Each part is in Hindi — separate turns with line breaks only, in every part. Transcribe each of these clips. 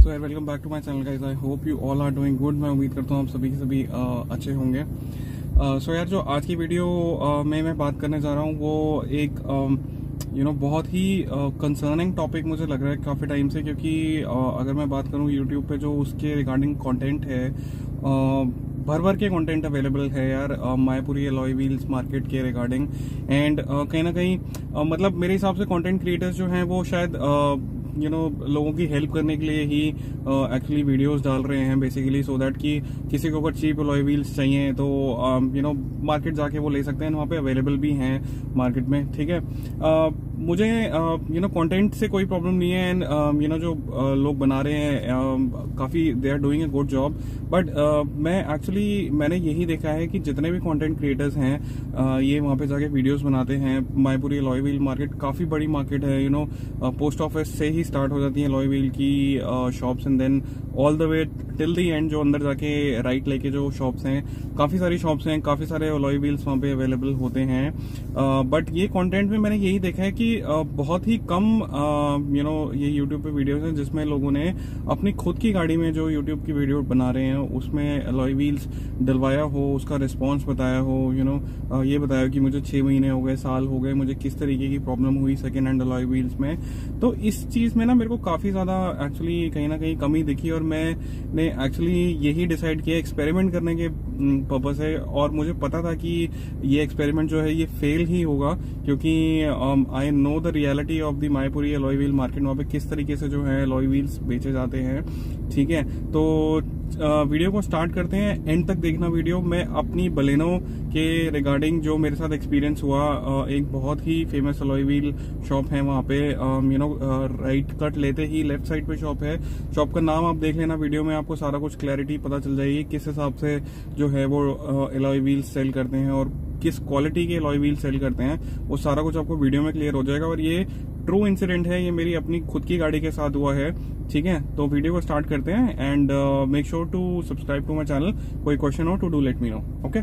सो यार welcome back to my channel guys. I hope you all are doing good. मैं उम्मीद करता हूँ आप सभी के सभी अच्छे होंगे। सो यार जो आज की वीडियो में मैं बात करने जा रहा हूँ वो एक बहुत ही कंसर्निंग टॉपिक मुझे लग रहा है काफ़ी टाइम से, क्योंकि अगर मैं बात करूँ यूट्यूब पे जो उसके रिगार्डिंग कंटेंट है, भर भर के कंटेंट अवेलेबल है यार मायपुरी अलॉय व्हील्स मार्केट के रिगार्डिंग। एंड कहीं ना कहीं मतलब मेरे हिसाब से कंटेंट क्रिएटर्स जो हैं वो शायद लोगों की हेल्प करने के लिए ही एक्चुअली वीडियोस डाल रहे हैं बेसिकली, सो दैट कि किसी को अगर चीप अलॉय व्हील्स चाहिए तो मार्केट जाके वो ले सकते हैं। वहाँ पे अवेलेबल भी हैं मार्केट में, ठीक है। मुझे कंटेंट से कोई प्रॉब्लम नहीं है। एंड जो लोग बना रहे हैं काफ़ी they are doing a good job. But मैंने यही देखा है कि जितने भी कंटेंट क्रिएटर्स हैं ये वहाँ पे जाके वीडियोस बनाते हैं। मायपुरी अलॉय व्हील मार्केट काफ़ी बड़ी मार्केट है। पोस्ट ऑफिस से ही स्टार्ट हो जाती है अलॉय व्हील की shops, and then all the way till the end जो अंदर जाके राइट लेके जो शॉप्स हैं, काफ़ी सारी शॉप्स हैं, काफ़ी सारे अलॉय व्हील्स वहाँ पे अवेलेबल होते हैं। बट ये कंटेंट में मैंने यही देखा है कि बहुत ही कम ये यूट्यूब पे वीडियोस हैं जिसमें लोगों ने अपनी खुद की गाड़ी में जो यूट्यूब की वीडियो बना रहे हैं उसमें अलॉय व्हील्स डलवाया हो, उसका रिस्पॉन्स बताया हो। ये बताया कि मुझे 6 महीने हो गए, साल हो गए, मुझे किस तरीके की प्रॉब्लम हुई सेकेंड हैंड अलॉय व्हील्स में। तो इस चीज में ना मेरे को काफी ज्यादा एक्चुअली कहीं ना कहीं कमी दिखी, और मैंने एक्चुअली यही डिसाइड किया एक्सपेरिमेंट करने के पर्पस है। और मुझे पता था कि ये एक्सपेरिमेंट जो है ये फेल ही होगा, क्योंकि I know the reality of the Mayapuri alloy wheel market, वहाँ पे किस तरीके से जो है अलॉय व्हील्स बेचे जाते हैं, ठीक है। तो वीडियो को स्टार्ट करते हैं, एंड तक देखना वीडियो। मैं अपनी बलेनो के रिगार्डिंग जो मेरे साथ एक्सपीरियंस हुआ, एक बहुत ही फेमस अलॉय व्हील शॉप है वहाँ पे, राइट कट लेते ही लेफ्ट साइड पे शॉप है। शॉप का नाम आप देख लेना वीडियो में, आपको सारा कुछ क्लैरिटी पता चल जाएगी किस हिसाब से जो है वो अलॉय व्हील्स सेल करते हैं और किस क्वालिटी के अलॉय व्हील सेल करते हैं, वो सारा कुछ आपको वीडियो में क्लियर हो जाएगा। और ये ट्रू इंसिडेंट है, ये मेरी अपनी खुद की गाड़ी के साथ हुआ है, ठीक है। तो वीडियो को स्टार्ट करते हैं, and make sure to subscribe to my channel. कोई क्वेश्चन हो to do let me know, okay.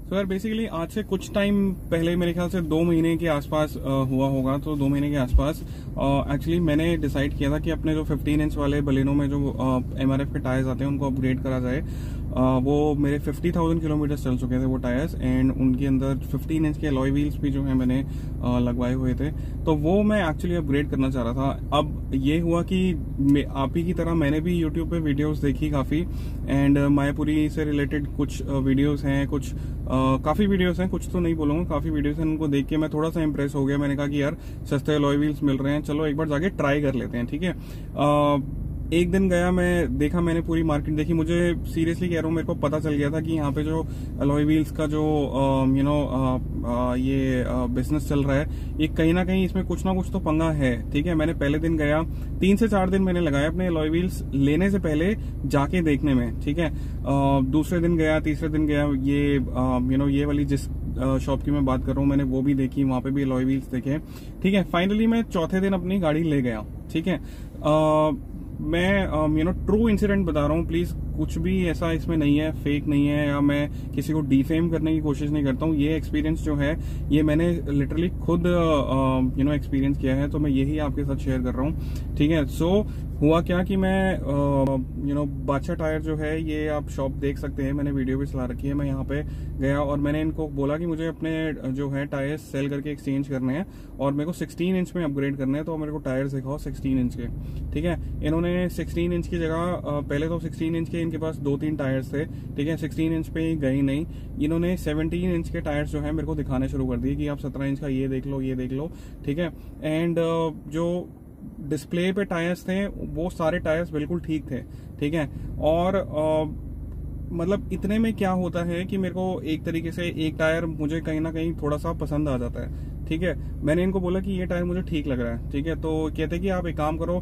तो यार बेसिकली आज से कुछ टाइम पहले, मेरे ख्याल से 2 महीने के आसपास हुआ होगा, तो 2 महीने के आसपास एक्चुअली मैंने डिसाइड किया था कि अपने जो 15 इंच वाले बलेनो में जो MRF के टायर्स आते हैं उनको अपग्रेड करा जाए। वो मेरे 50,000 किलोमीटर चल चुके थे वो टायर्स, एंड उनके अंदर 15 इंच के अलॉय व्हील्स भी जो है मैंने लगवाए हुए थे, तो वो मैं एक्चुअली अपग्रेड करना चाह रहा था। अब ये हुआ कि आप ही की तरह मैंने भी यूट्यूब पे वीडियोस देखी काफ़ी, एंड मायपुरी से रिलेटेड कुछ वीडियोस हैं, कुछ काफ़ी वीडियोस हैं, कुछ तो नहीं बोलूँगा, काफ़ी वीडियोस हैं। उनको देख के मैं थोड़ा सा इंप्रेस हो गया। मैंने कहा कि यार सस्ते अलॉय व्हील्स मिल रहे हैं, चलो एक बार जाके ट्राई कर लेते हैं, ठीक है। एक दिन गया, मैं देखा, मैंने पूरी मार्केट देखी। मुझे सीरियसली कह रहा हूँ, मेरे को पता चल गया था कि यहाँ पे जो अलॉय व्हील्स का जो ये बिजनेस चल रहा है, ये कहीं ना कहीं इसमें कुछ ना कुछ तो पंगा है, ठीक है। मैंने पहले दिन गया, 3 से 4 दिन मैंने लगाया अपने अलॉय व्हील्स लेने से पहले जाके देखने में, ठीक है। दूसरे दिन गया, तीसरे दिन गया, ये वाली जिस शॉप की मैं बात कर रहा हूँ मैंने वो भी देखी, वहां पे भी अलॉय व्हील्स देखे, ठीक है। फाइनली मैं चौथे दिन अपनी गाड़ी ले गया, ठीक है। मैं ट्रू इंसिडेंट बता रहा हूँ, प्लीज कुछ भी ऐसा इसमें नहीं है, फेक नहीं है, या मैं किसी को डिफेम करने की कोशिश नहीं करता हूँ। ये एक्सपीरियंस जो है ये मैंने लिटरली खुद एक्सपीरियंस किया है, तो मैं यही आपके साथ शेयर कर रहा हूँ, ठीक है। सो हुआ क्या कि मैं बादशाह टायर जो है, ये आप शॉप देख सकते हैं, मैंने वीडियो भी चला रखी है। मैं यहाँ पे गया और मैंने इनको बोला कि मुझे अपने जो है टायर्स सेल करके एक्सचेंज करने हैं और मेरे को 16 इंच में अपग्रेड करने हैं, तो मेरे को टायर्स दिखाओ 16 इंच के, ठीक है। इन्होंने 16 इंच की जगह पहले तो 16 इंच के इनके पास 2-3 टायर्स थे, ठीक है। 16 इंच पे गए नहीं, इन्होंने 17 इंच के टायर्स जो है मेरे को दिखाने शुरू कर दिए कि आप 17 इंच का ये देख लो, ये देख लो, ठीक है। एंड जो डिस्प्ले पे टायर्स थे वो सारे टायर्स बिल्कुल ठीक थे, ठीक है। और मतलब इतने में क्या होता है कि मेरे को एक तरीके से एक टायर मुझे कहीं ना कहीं थोड़ा सा पसंद आ जाता है, ठीक है। मैंने इनको बोला कि ये टायर मुझे ठीक लग रहा है, ठीक है। तो कहते कि आप एक काम करो,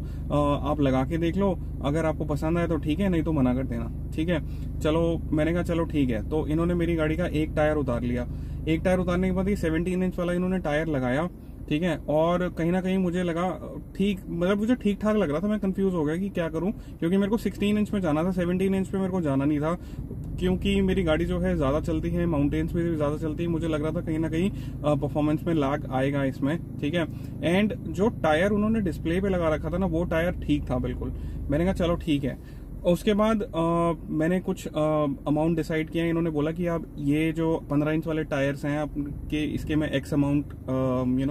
आप लगा के देख लो, अगर आपको पसंद आए तो ठीक है, नहीं तो मना कर देना, ठीक है। चलो मैंने कहा चलो ठीक है। तो इन्होंने मेरी गाड़ी का एक टायर उतार लिया। एक टायर उतारने के बाद ये 17 इंच वाला इन्होंने टायर लगाया, ठीक है। और कहीं ना कहीं मुझे लगा ठीक, मतलब मुझे ठीक ठाक लग रहा था, मैं कंफ्यूज हो गया कि क्या करूं, क्योंकि मेरे को 16 इंच में जाना था, 17 इंच पे मेरे को जाना नहीं था, क्योंकि मेरी गाड़ी जो है ज्यादा चलती है, माउंटेन्स में भी ज्यादा चलती है, मुझे लग रहा था कहीं ना कहीं परफॉर्मेंस में लैग आएगा इसमें, ठीक है। एंड जो टायर उन्होंने डिस्प्ले पे लगा रखा था ना, वो टायर ठीक था बिल्कुल। मैंने कहा चलो ठीक है। उसके बाद मैंने कुछ अमाउंट डिसाइड किया। इन्होंने बोला कि आप ये जो 15 इंच वाले टायर्स हैं आपके, इसके मैं एक्स अमाउंट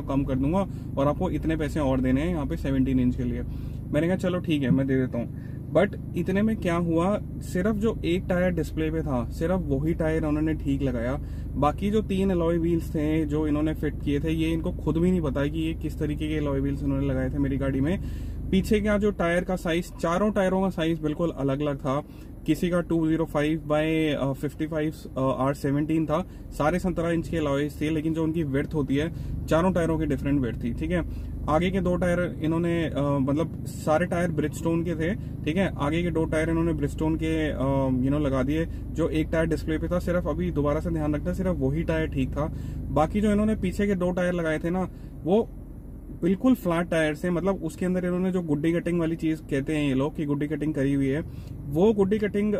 कम कर दूंगा और आपको इतने पैसे और देने हैं यहाँ पे 17 इंच के लिए। मैंने कहा चलो ठीक है, मैं दे देता हूँ। बट इतने में क्या हुआ, सिर्फ जो एक टायर डिस्प्ले पे था, सिर्फ वही टायर उन्होंने ठीक लगाया। बाकी जो 3 अलॉय व्हील्स थे जो इन्होंने फिट किए थे, ये इनको खुद भी नहीं पता कि ये किस तरीके के अलॉय व्हील्स इन्होंने लगाए थे मेरी गाड़ी में। पीछे का जो टायर का साइज, चारों टायरों का साइज बिल्कुल अलग अलग था। किसी का 205 बाय 55 R17 था। सारे 17 इंच के अलॉयज थे, लेकिन जो उनकी विड्थ होती है, चारों टायरों की डिफरेंट विड्थ थी, ठीक है। आगे के 2 टायर इन्होंने मतलब सारे टायर ब्रिजस्टोन के थे, ठीक है। आगे के 2 टायर इन्होंने ब्रिजस्टोन के लगा दिए। जो एक टायर डिस्प्ले पे था, सिर्फ अभी दोबारा से ध्यान रखना, सिर्फ वही टायर ठीक था। बाकी जो इन्होंने पीछे के 2 टायर लगाए थे ना, वो बिल्कुल फ्लैट टायर से, मतलब उसके अंदर इन्होंने जो गुड्डी कटिंग वाली चीज कहते हैं ये लोग कि गुड्डी कटिंग करी हुई है, वो गुड्डी कटिंग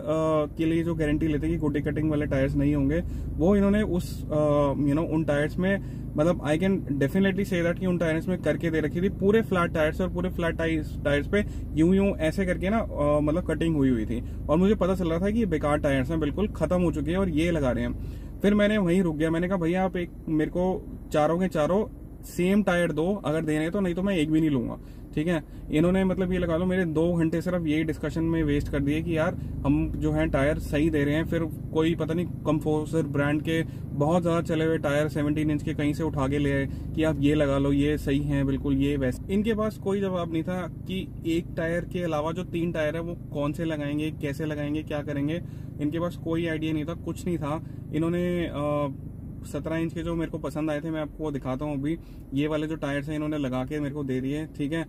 के लिए जो गारंटी लेते हैं कि गुड्डी कटिंग वाले टायर्स नहीं होंगे, वो इन्होंने उस उन टायर्स में, मतलब I can definitely say that कि उन टायर्स में करके दे रखी थी। पूरे फ्लैट टायर्स और पूरे फ्लैट टायर्स पे यूं ऐसे करके ना मतलब कटिंग हुई थी, और मुझे पता चल रहा था कि ये बेकार टायर्स हैं, बिल्कुल खत्म हो चुके हैं और ये लगा रहे हैं। फिर मैंने वहीं रुक गया। मैंने कहा भैया आप एक मेरे को चारों के चारों सेम टायर दो, अगर देने तो, नहीं तो मैं एक भी नहीं लूंगा, ठीक है। इन्होंने मतलब ये लगा लो मेरे 2 घंटे सिर्फ यही डिस्कशन में वेस्ट कर दिए कि यार हम जो है टायर सही दे रहे हैं, फिर कोई पता नहीं कंफोसर ब्रांड के बहुत ज्यादा चले हुए टायर 17 इंच के कहीं से उठा के ले आए कि आप ये लगा लो, ये सही है बिल्कुल, ये वैसे। इनके पास कोई जवाब नहीं था कि एक टायर के अलावा जो 3 टायर है वो कौन से लगाएंगे, कैसे लगाएंगे, क्या करेंगे। इनके पास कोई आइडिया नहीं था, कुछ नहीं था। इन्होंने 17 इंच के जो मेरे को पसंद आए थे, मैं आपको दिखाता हूँ अभी। ये वाले जो टायर्स हैं इन्होंने लगा के मेरे को दे दिए, ठीक है।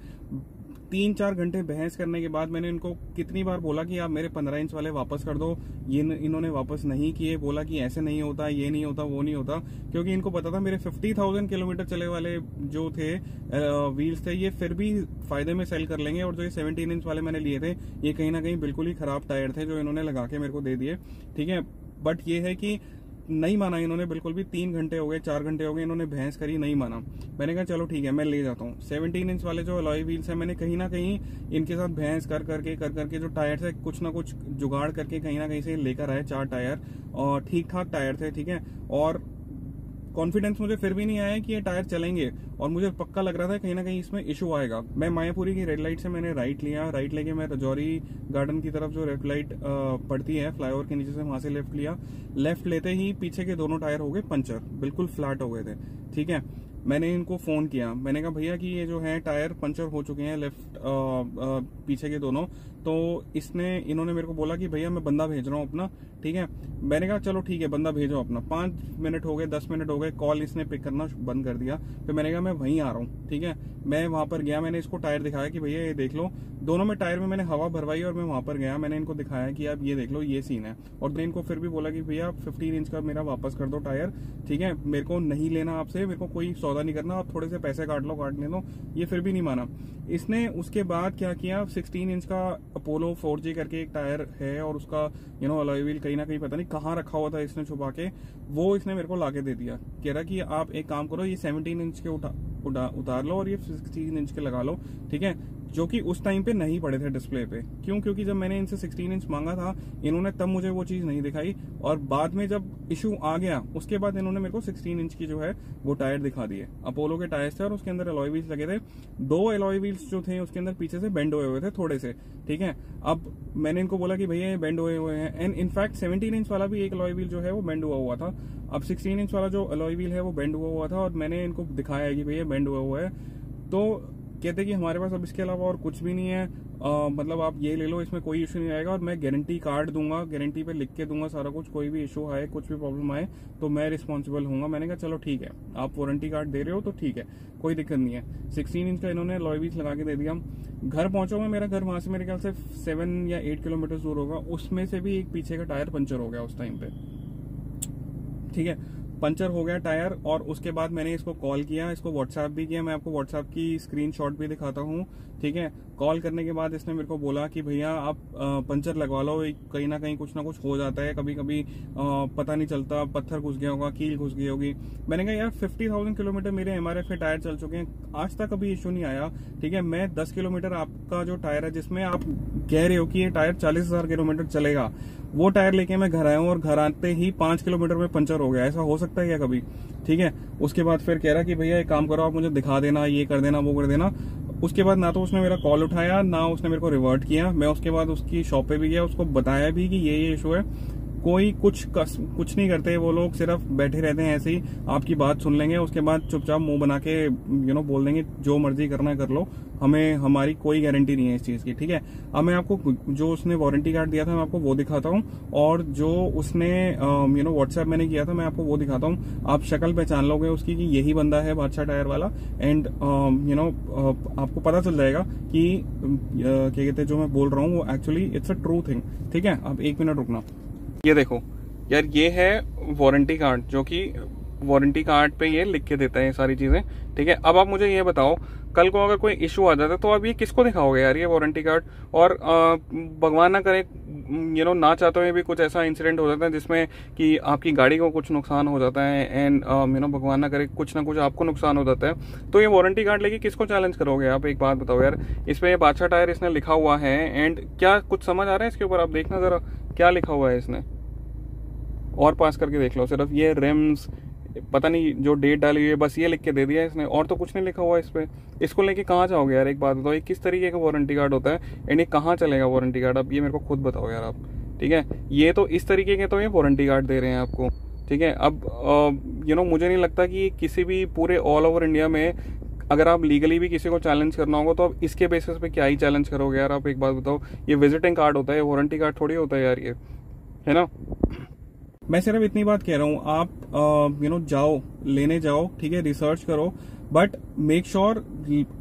3-4 घंटे बहस करने के बाद मैंने इनको कितनी बार बोला कि आप मेरे 15 इंच वाले वापस कर दो, ये इन्होंने वापस नहीं किए। बोला कि ऐसे नहीं होता, ये नहीं होता, वो नहीं होता, क्योंकि इनको पता था मेरे 50,000 किलोमीटर चले वाले जो थे व्हील्स थे, ये फिर भी फायदे में सेल कर लेंगे। और जो ये 17 इंच वाले मैंने लिए थे, ये कहीं ना कहीं बिल्कुल ही खराब टायर थे जो इन्होंने लगा के मेरे को दे दिए, ठीक है। बट ये है कि नहीं माना इन्होंने बिल्कुल भी। 3 घंटे हो गए, 4 घंटे हो गए, इन्होंने बहस करी, नहीं माना। मैंने कहा चलो ठीक है, मैं ले जाता हूँ। 17 इंच वाले जो अलॉय व्हील्स है, मैंने कहीं ना कहीं इनके साथ बहस कर करके जो टायर है कुछ ना कुछ जुगाड़ करके कहीं ना कहीं से लेकर आए 4 टायर, और ठीक ठाक टायर थे, ठीक है। और कॉन्फिडेंस मुझे फिर भी नहीं आया कि ये टायर चलेंगे, और मुझे पक्का लग रहा था कहीं ना कहीं इसमें इशू आएगा। मैं मायापुरी की रेड लाइट से मैंने राइट लिया, राइट लेके मैं रजौरी गार्डन की तरफ जो रेड लाइट पड़ती है फ्लाईओवर के नीचे से, वहां से लेफ्ट लिया। लेफ्ट लेते ही पीछे के दोनों टायर हो गए पंचर, बिल्कुल फ्लैट हो गए थे, ठीक है। मैंने इनको फोन किया, मैंने कहा भैया कि ये जो है टायर पंचर हो चुके हैं लेफ्ट पीछे के दोनों। तो इन्होंने मेरे को बोला कि भैया मैं बंदा भेज रहा हूँ अपना, ठीक है। मैंने कहा चलो ठीक है, बंदा भेजो अपना। 5 मिनट हो गए, 10 मिनट हो गए, कॉल इसने पिक करना बंद कर दिया। फिर मैंने कहा मैं वहीं आ रहा हूँ, ठीक है। मैं वहां पर गया, मैंने इसको टायर दिखाया कि भैया ये देख लो। दोनों में टायर में मैंने हवा भरवाई और मैं वहां पर गया, मैंने इनको दिखाया कि आप ये देख लो, ये सीन है। और मैंने इनको फिर भी बोला कि भैया 15 इंच का मेरा वापस कर दो टायर, ठीक है। मेरे को नहीं लेना आपसे, मेरे को कोई सौदा नहीं करना, आप थोड़े से पैसे काटने दो। ये फिर भी नहीं माना इसने। उसके बाद क्या किया, 16 इंच का अपोलो 4G करके एक टायर है, और उसका अलॉय व्हील कहीं ना कहीं पता नहीं कहाँ रखा हुआ था इसने छुपा के, वो इसने मेरे को लाके दे दिया। कह रहा कि आप एक काम करो, ये 17 इंच के उतार लो और ये 16 इंच के लगा लो, ठीक है। जो कि उस टाइम पे नहीं पड़े थे डिस्प्ले पे। क्यों? क्योंकि जब मैंने इनसे 16 इंच मांगा था, इन्होंने तब मुझे वो चीज नहीं दिखाई, और बाद में जब इशू आ गया उसके बाद इन्होंने मेरे को 16 इंच की जो है वो टायर दिखा दिए। अपोलो के टायर्स थे और उसके अंदर अलॉय व्हील्स लगे थे। 2 अलॉय व्हील्स जो थे उसके अंदर पीछे से बेंड हुए थे थोड़े से, ठीक है। अब मैंने इनको बोला कि भैया ये बेंड हुए हैं, एंड इनफैक्ट 17 इंच वाला भी एक अलॉय व्हील जो है वो बेंड हुआ था। अब 16 इंच वाला जो अलॉय व्हील है वो बेंड हुआ था, और मैंने इनको दिखाया कि भैया बेंड हुआ है। तो कहते कि हमारे पास अब इसके अलावा और कुछ भी नहीं है, मतलब आप ये ले लो, इसमें कोई इशू नहीं आएगा, और मैं गारंटी कार्ड दूंगा, गारंटी पे लिख के दूंगा सारा कुछ, कोई भी इशू आए, कुछ भी प्रॉब्लम आए तो मैं रिस्पॉन्सिबल हूँ। मैंने कहा चलो ठीक है, आप वारंटी कार्ड दे रहे हो तो ठीक है, कोई दिक्कत नहीं है। 16 इंच का इन्होंने अलॉय व्हील्स लगा के दे दिया। घर पहुंचा मैं, मेरा घर वहां से मेरे ख्याल से 7 या 8 किलोमीटर दूर होगा। उसमें से भी एक पीछे का टायर पंचर हो गया उस टाइम पे, ठीक है। पंचर हो गया टायर, और उसके बाद मैंने इसको कॉल किया, इसको व्हाट्सएप भी किया। मैं आपको व्हाट्सएप की स्क्रीनशॉट भी दिखाता हूँ, ठीक है। कॉल करने के बाद इसने मेरे को बोला कि भैया आप पंचर लगवा लो, कहीं ना कहीं कुछ ना कुछ हो जाता है, कभी कभी पता नहीं चलता, पत्थर घुस गया होगा, कील घुस गई होगी। मैंने कहा यार 50,000 किलोमीटर मेरे MRF के टायर चल चुके हैं, आज तक कभी इशू नहीं आया, ठीक है। मैं 10 किलोमीटर आपका जो टायर है, जिसमें आप कह रहे हो कि ये टायर 40,000 किलोमीटर चलेगा, वो टायर लेके मैं घर आया हूँ और घर आते ही 5 किलोमीटर में पंचर हो गया। ऐसा हो सकता है क्या कभी, ठीक है। उसके बाद फिर कह रहा कि भैया एक काम करो, आप मुझे दिखा देना, ये कर देना, वो कर देना। उसके बाद ना तो उसने मेरा कॉल उठाया, ना उसने मेरे को रिवर्ट किया। मैं उसके बाद उसकी शॉप पे भी गया, उसको बताया भी कि ये इशू है। कोई कुछ नहीं करते वो लोग, सिर्फ बैठे रहते हैं ऐसे ही, आपकी बात सुन लेंगे, उसके बाद चुपचाप मुंह बना के बोल देंगे जो मर्जी करना है कर लो, हमारी कोई गारंटी नहीं है इस चीज की, ठीक है। अब मैं आपको जो उसने वारंटी कार्ड दिया था मैं आपको वो दिखाता हूँ, और जो उसने व्हाट्सएप मैंने किया था मैं आपको वो दिखाता हूँ। आप शक्ल पहचान लोगे उसकी कि यही बंदा है बादशाह टायर वाला, एंड आपको पता चल जाएगा कि क्या कहते हैं जो मैं बोल रहा हूँ वो actually it's a true thing, ठीक है। अब 1 मिनट रुकना। ये देखो यार, ये है वारंटी कार्ड, जो कि वारंटी कार्ड पे ये लिख के देता है ये सारी चीजें, ठीक है। अब आप मुझे ये बताओ, कल को अगर कोई इशू आ जाता है तो आप ये किसको दिखाओगे यार, ये वारंटी कार्ड। और भगवान ना करे ना चाहते हुए भी कुछ ऐसा इंसिडेंट हो जाता है जिसमें कि आपकी गाड़ी को कुछ नुकसान हो जाता है, एंड भगवान ना करे कुछ ना कुछ आपको नुकसान हो जाता है, तो ये वारंटी कार्ड लेके किसको चैलेंज करोगे आप। एक बात बताओ यार, इस पे बादशाह टायर इसने लिखा हुआ है, एंड क्या कुछ समझ आ रहा है इसके ऊपर, आप देखना जरा क्या लिखा हुआ है इसने, और पास करके देख लो। सिर्फ ये रिम्स, पता नहीं जो डेट डाली हुई है, बस ये लिख के दे दिया है इसने, और तो कुछ नहीं लिखा हुआ इस पे। इसको लेके कहाँ जाओगे यार, एक बात बताओ, ये किस तरीके का वारंटी कार्ड होता है, एंड ये कहाँ चलेगा वारंटी कार्ड, अब ये मेरे को खुद बताओ यार आप, ठीक है। ये तो इस तरीके के तो ये वारंटी कार्ड दे रहे हैं आपको, ठीक है। अब मुझे नहीं लगता कि किसी भी पूरे ऑल ओवर इंडिया में अगर आप लीगली भी किसी को चैलेंज करना होगा तो आप इसके बेसिस पे क्या ही चैलेंज करोगे यार। आप एक बात बताओ, ये विजिटिंग कार्ड होता है, वारंटी कार्ड थोड़ी होता है यार, ये है ना। मैं सिर्फ इतनी बात कह रहा हूँ, आप जाओ, लेने जाओ, ठीक है, रिसर्च करो, बट मेक श्योर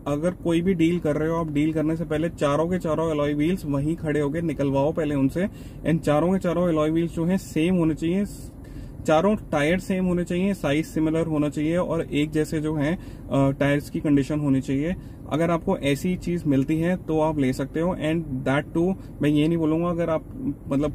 अगर कोई भी डील कर रहे हो, आप डील करने से पहले चारों के चारों अलॉय व्हील्स वहीं खड़े होके निकलवाओ पहले उनसे, एंड चारों के चारों अलॉय व्हील्स जो है सेम होने चाहिए, चारों टायर सेम होने चाहिए, साइज सिमिलर होना चाहिए, और एक जैसे जो है टायर्स की कंडीशन होनी चाहिए। अगर आपको ऐसी चीज मिलती है तो आप ले सकते हो, एंड दैट टू मैं ये नहीं बोलूंगा अगर आप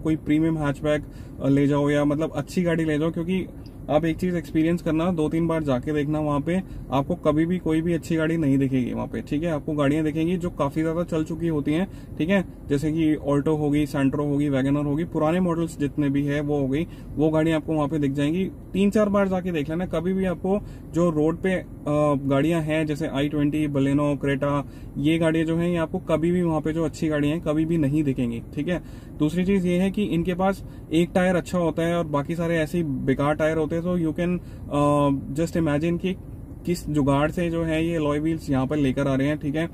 कोई प्रीमियम हैचबैक ले जाओ या अच्छी गाड़ी ले जाओ, क्योंकि आप एक चीज एक्सपीरियंस करना, 2-3 बार जाके देखना, वहां पे आपको कभी भी कोई भी अच्छी गाड़ी नहीं दिखेगी वहां पे, ठीक है। आपको गाड़ियां दिखेंगी जो काफी ज्यादा चल चुकी होती हैं, ठीक है, जैसे कि ऑल्टो होगी, सैंट्रो होगी, वैगनर होगी, पुराने मॉडल्स जितने भी है वो हो गई, वो गाड़ी आपको वहां पे दिख जाएंगी। 3-4 बार जाके देख लेना, कभी भी आपको जो रोड पे गाड़ियां हैं जैसे i20, बलेनो, क्रेटा, ये गाड़ियां जो हैं ये आपको कभी भी वहां पे जो अच्छी गाड़ियां हैं कभी भी नहीं दिखेंगी, ठीक है। दूसरी चीज ये है कि इनके पास एक टायर अच्छा होता है और बाकी सारे ऐसे ही बेकार टायर होते हैं, तो यू कैन जस्ट इमेजिन कि किस जुगाड़ से जो है ये अलॉय व्हील्स यहाँ पर लेकर आ रहे हैं, ठीक है।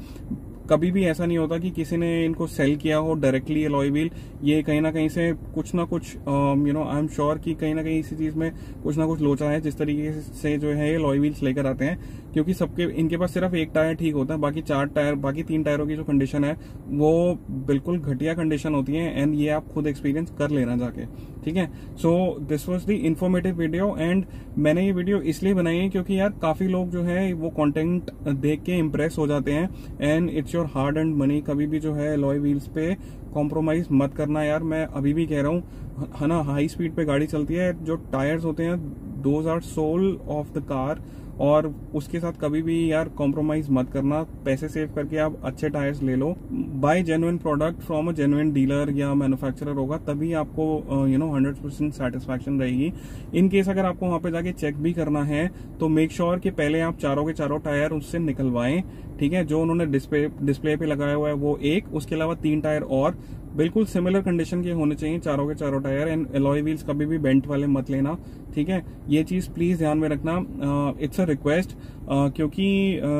कभी भी ऐसा नहीं होता कि किसी ने इनको सेल किया हो डायरेक्टली अलॉय व्हील, ये कहीं ना कहीं से कुछ ना कुछ आई एम श्योर कि कहीं ना कहीं इसी चीज में कुछ ना कुछ लोचा है, जिस तरीके से जो है ये अलॉय व्हील्स लेकर आते हैं, क्योंकि इनके पास सिर्फ एक टायर ठीक होता है, बाकी 3 टायरों की जो कंडीशन है वो बिल्कुल घटिया कंडीशन होती है, एंड ये आप खुद एक्सपीरियंस कर लेना जाके, ठीक है। So this was the informative video, and मैंने ये वीडियो इसलिए बनाई है क्योंकि यार काफी लोग जो है वो कंटेंट देख के इम्प्रेस हो जाते हैं, and it's your hard and money. कभी भी जो है अलॉय व्हील्स पे कॉम्प्रोमाइज मत करना यार, मैं अभी भी कह रहा हूँ, है ना, हाई स्पीड पे गाड़ी चलती है, जो टायर्स होते हैं those are soul of the car, और उसके साथ कभी भी यार कॉम्प्रोमाइज मत करना। पैसे सेव करके आप अच्छे टायर्स ले लो, buy genuine product from a genuine dealer या मैन्युफैक्चरर होगा, तभी आपको 100% सेटिस्फैक्शन रहेगी। इन केस अगर आपको वहां पे जाके चेक भी करना है तो मेक श्योर कि पहले आप चारों के चारों टायर उससे निकलवाएं, ठीक है। जो उन्होंने डिस्प्ले पे लगाया हुआ है वो एक, उसके अलावा 3 टायर और बिल्कुल सिमिलर कंडीशन के होने चाहिए चारों के चारों टायर, एंड अलॉय व्हील्स कभी भी बेंट वाले मत लेना, ठीक है। ये चीज प्लीज ध्यान में रखना, इट्स अ रिक्वेस्ट, क्योंकि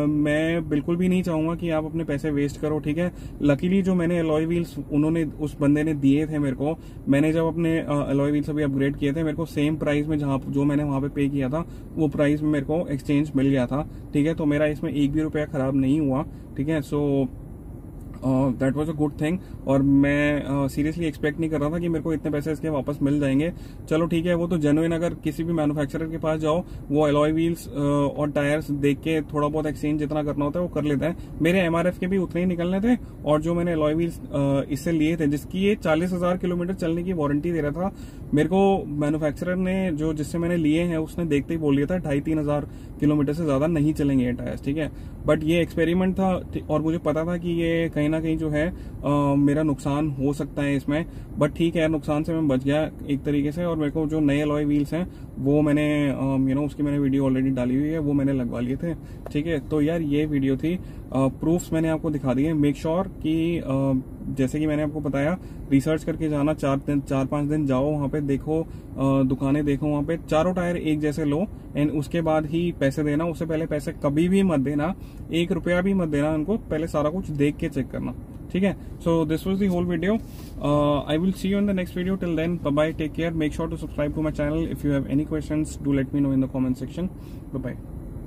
मैं बिल्कुल भी नहीं चाहूंगा कि आप अपने पैसे वेस्ट करो, ठीक है। लकीली जो मैंने अलॉय व्हील्स उस बंदे ने दिए थे मेरे को, मैंने जब अपने अलॉय व्हील्स अभी अपग्रेड किए थे, मेरे को सेम प्राइस में जो मैंने वहां पे पे किया था वो प्राइस में मेरे को एक्सचेंज मिल गया था, ठीक है। तो मेरा इसमें एक भी रुपया खराब नहीं हुआ, ठीक है। So that was a good thing. और मैं सीरियसली एक्सपेक्ट नहीं कर रहा था कि मेरे को इतने पैसे इसके वापस मिल जाएंगे। चलो ठीक है, वो तो जेन्युइन, अगर किसी भी मैन्युफैक्चरर के पास जाओ वो एलॉय व्हील्स और टायर्स देख के थोड़ा बहुत एक्सचेंज जितना करना होता है वो कर लेता है। मेरे एमआरएफ के भी उतने ही निकलने थे, और जो मैंने एलॉय व्हील्स इससे लिए थे, जिसकी ये 40,000 किलोमीटर चलने की वारंटी दे रहा था, मेरे को मैन्युफैक्चरर ने जो जिससे मैंने लिए हैं उसने देखते ही बोल लिया था 2,500-3,000 किलोमीटर से ज्यादा नहीं चलेंगे ये टायर्स, ठीक है। बट ये एक्सपेरिमेंट था और मुझे पता था कि ये कहीं ना कहीं जो है मेरा नुकसान हो सकता है इसमें, बट ठीक है, नुकसान से मैं बच गया एक तरीके से। और मेरे को जो नए अलॉय व्हील्स हैं वो मैंने उसकी मैंने वीडियो ऑलरेडी डाली हुई है, वो मैंने लगवा लिए थे, ठीक है। तो यार ये वीडियो थी, प्रूफ्स मैंने आपको दिखा दिए। मेक श्योर कि जैसे कि मैंने आपको बताया, रिसर्च करके जाना, 4-5 दिन जाओ वहां पे, देखो दुकानें देखो, वहां पे चारों टायर एक जैसे लो, एंड उसके बाद ही पैसे देना। उससे पहले पैसे कभी भी मत देना, 1 रुपया भी मत देना उनको, पहले सारा कुछ देख के चेक करना, ठीक है। So this was the whole video. I will see you in the next video. Till then, bye bye, take care, make sure to subscribe to my channel. If you have any questions, do let me know in the comment section. Bye bye.